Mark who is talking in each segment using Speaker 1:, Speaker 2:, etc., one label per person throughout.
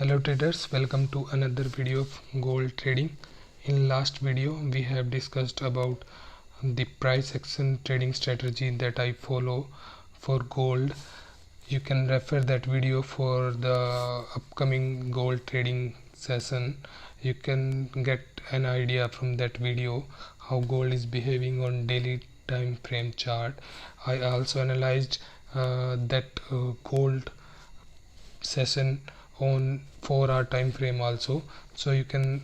Speaker 1: Hello traders, welcome to another video of gold trading. In last video we have discussed about the price action trading strategy that I follow for gold. You can refer that video for the upcoming gold trading session. You can get an idea from that video how gold is behaving on daily time frame chart. I also analyzed that gold session on 4-hour time frame also, so you can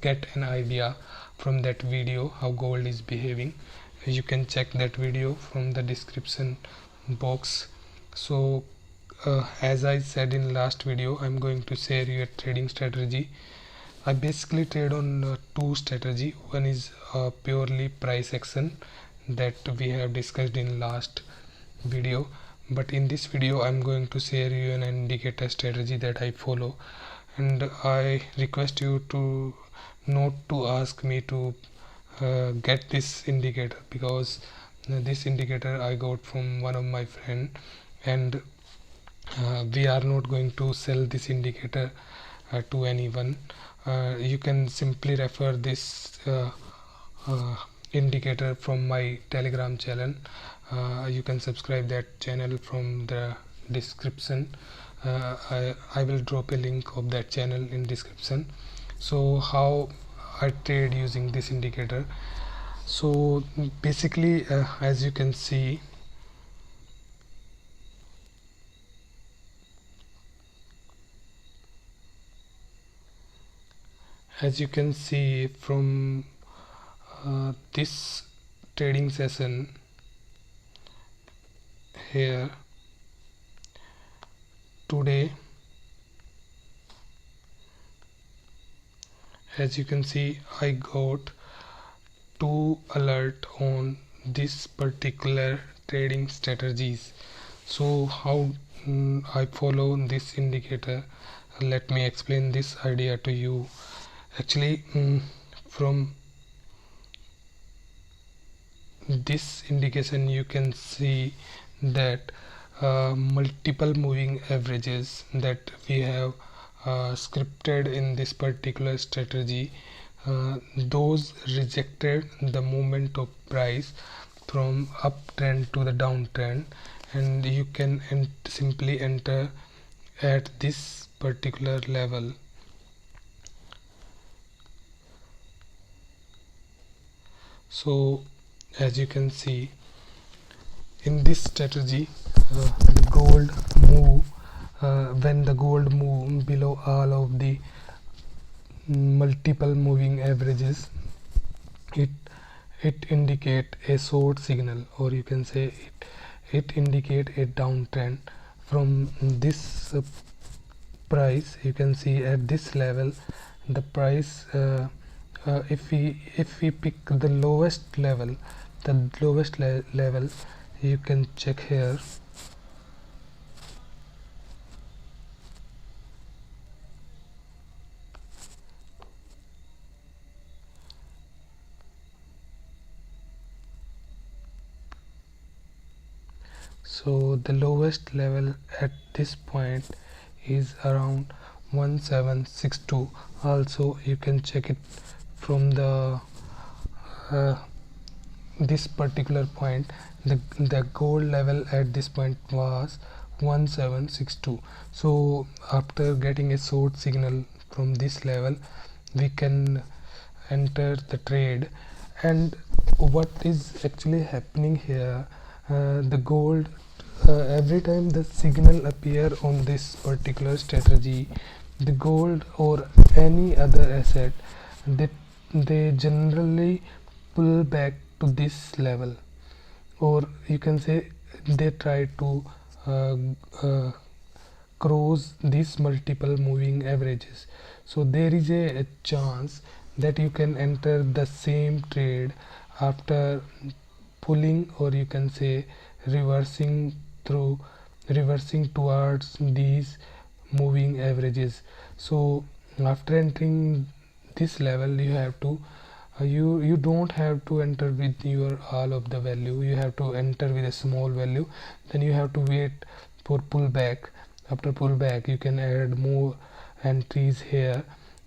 Speaker 1: get an idea from that video how gold is behaving. You can check that video from the description box. So as I said in last video, I'm going to share you a trading strategy. I basically trade on two strategy. One is purely price action that we have discussed in last video, but in this video I'm going to share you an indicator strategy that I follow, and I request you to not to ask me to get this indicator, because this indicator I got from one of my friend, and we are not going to sell this indicator to anyone. You can simply refer this indicator from my Telegram channel. You can subscribe that channel from the description. I will drop a link of that channel in description. So how I trade using this indicator. So basically as you can see, from this trading session here today, as you can see, I got 2 alert on this particular trading strategies. So how I follow this indicator, let me explain this idea to you. Actually from this indication you can see that multiple moving averages that we have scripted in this particular strategy, those rejected the movement of price from uptrend to the downtrend, and you can simply enter at this particular level. So as you can see in this strategy, the gold move when the gold move below all of the multiple moving averages, it indicate a short signal, or you can say it indicate a downtrend. From this price, you can see at this level the price, if we pick the lowest level, level you can check here. So the lowest level at this point is around 1762. Also you can check it from the this particular point. The gold level at this point was 1762. So after getting a short signal from this level, we can enter the trade. And what is actually happening here, the gold, every time the signal appear on this particular strategy, the gold or any other asset, they generally pull back to this level, or you can say they try to cross these multiple moving averages. So there is a chance that you can enter the same trade after pulling, or you can say reversing towards these moving averages. So after entering this level, you have to you don't have to enter with your all of the value. You have to enter with a small value, then you have to wait for pullback after pullback you can add more entries here,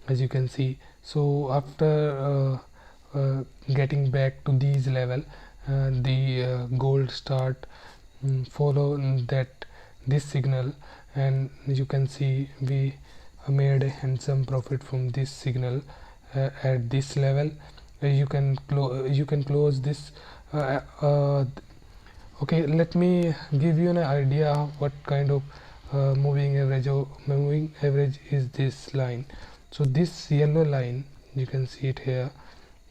Speaker 1: as you can see. So after getting back to these level, the gold start follow this signal, and you can see we made a handsome profit from this signal at this level. You can close this. Okay, let me give you an idea what kind of moving average is this line. So this yellow line, you can see it here,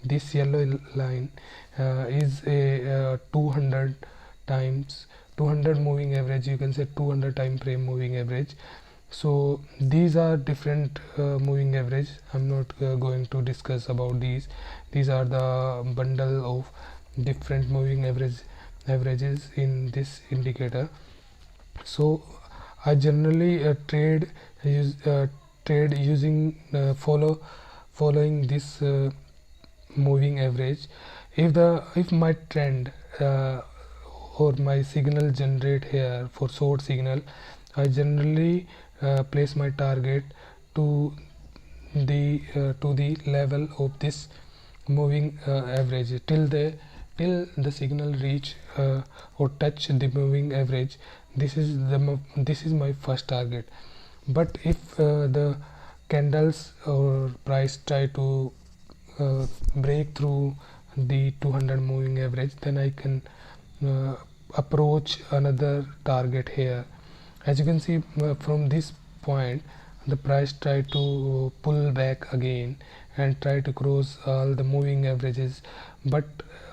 Speaker 1: this yellow line is a 200 moving average, you can say 200 time frame moving average. So these are different moving average. I'm not going to discuss about these are the bundle of different moving averages in this indicator. So I generally trade using following this moving average. If my trend or my signal generate here for short signal, I generally place my target to the level of this moving average till the signal reach or touch the moving average. This is my first target. But if the candles or price try to break through the 200 moving average, then I can approach another target here. As you can see, from this point the price try to pull back again and try to cross all the moving averages, but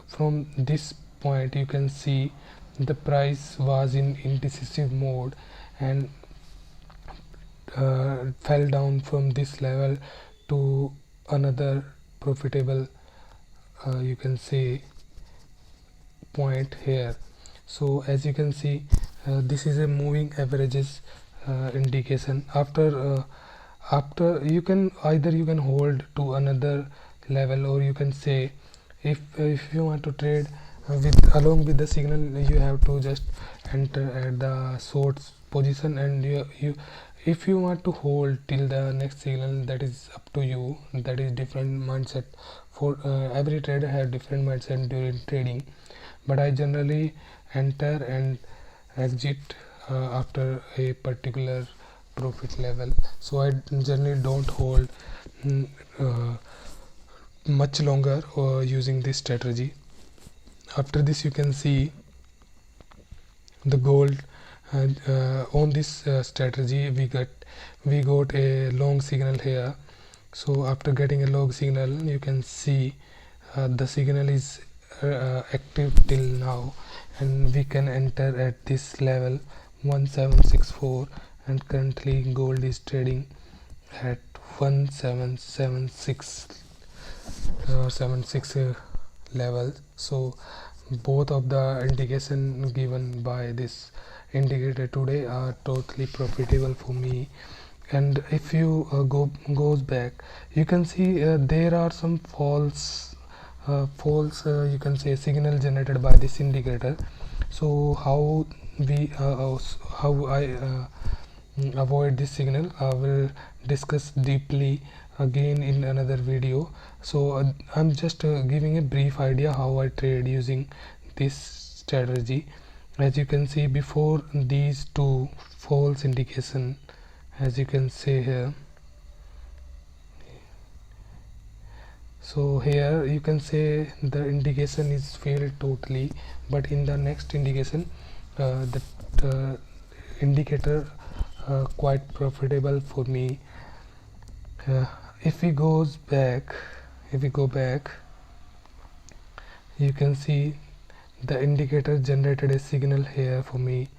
Speaker 1: from this point you can see the price was in indecisive mode and fell down from this level to another profitable you can say point here. So as you can see, this is a moving averages indication. After you can hold to another level, or you can say if you want to trade along with the signal, you have to just enter at the short position, and you if you want to hold till the next signal, that is up to you. That is different mindset. For every trader has different mindset during trading, but I generally enter and exit after a particular profit level. So I generally don't hold much longer using this strategy. After this, you can see the gold, and on this strategy we got a long signal here. So after getting a long signal, you can see the signal is active till now, and we can enter at this level 1764, and currently gold is trading at 1776 76 level. So both of the indication given by this indicator today are totally profitable for me. And if you goes back, you can see there are some false you can say signal generated by this indicator. So how I avoid this signal, I will discuss deeply again in another video. So I'm just giving a brief idea how I trade using this strategy. As you can see, before these two false indication, as you can see here, so here you can say the indication is failed totally, but in the next indication the indicator quite profitable for me. If we go back, you can see the indicator generated a signal here for me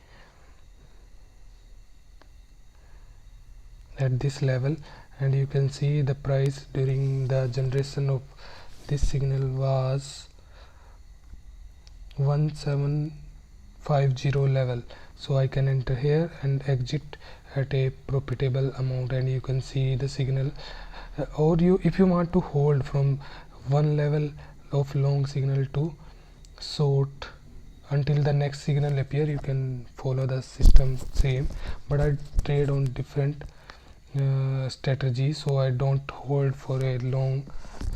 Speaker 1: at this level, and you can see the price during the generation of this signal was 1750 level. So I can enter here and exit at a profitable amount, and you can see the signal. Or if you want to hold from one level of long signal to short until the next signal appear. You can follow the system same, but I trade on different strategy, so I don't hold for a long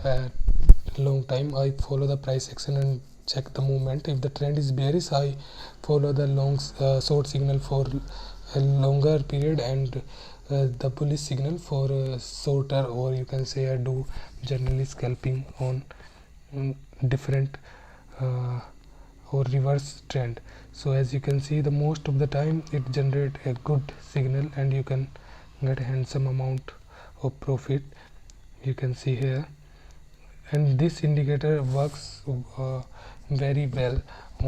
Speaker 1: time. I follow the price action and check the movement. If the trend is bearish, I follow the long short signal for a longer period, and the bullish signal for a shorter, or you can say I do generally scalping on different or reverse trend. So as you can see, the most of the time it generate a good signal and you can get a handsome amount of profit. You can see here, and this indicator works very well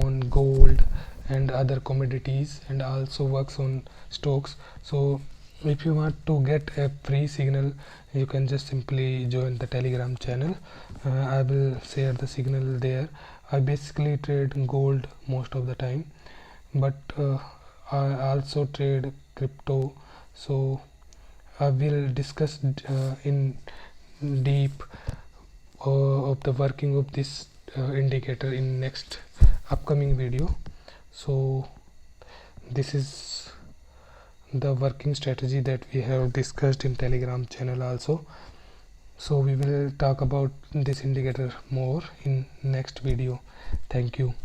Speaker 1: on gold and other commodities, and also works on stocks. So if you want to get a free signal, you can just simply join the Telegram channel. I will share the signal there. I basically trade gold most of the time, but I also trade crypto, so I will discuss in deep of the working of this indicator in next upcoming video. So this is the working strategy that we have discussed in Telegram channel also. So we will talk about this indicator more in next video. Thank you.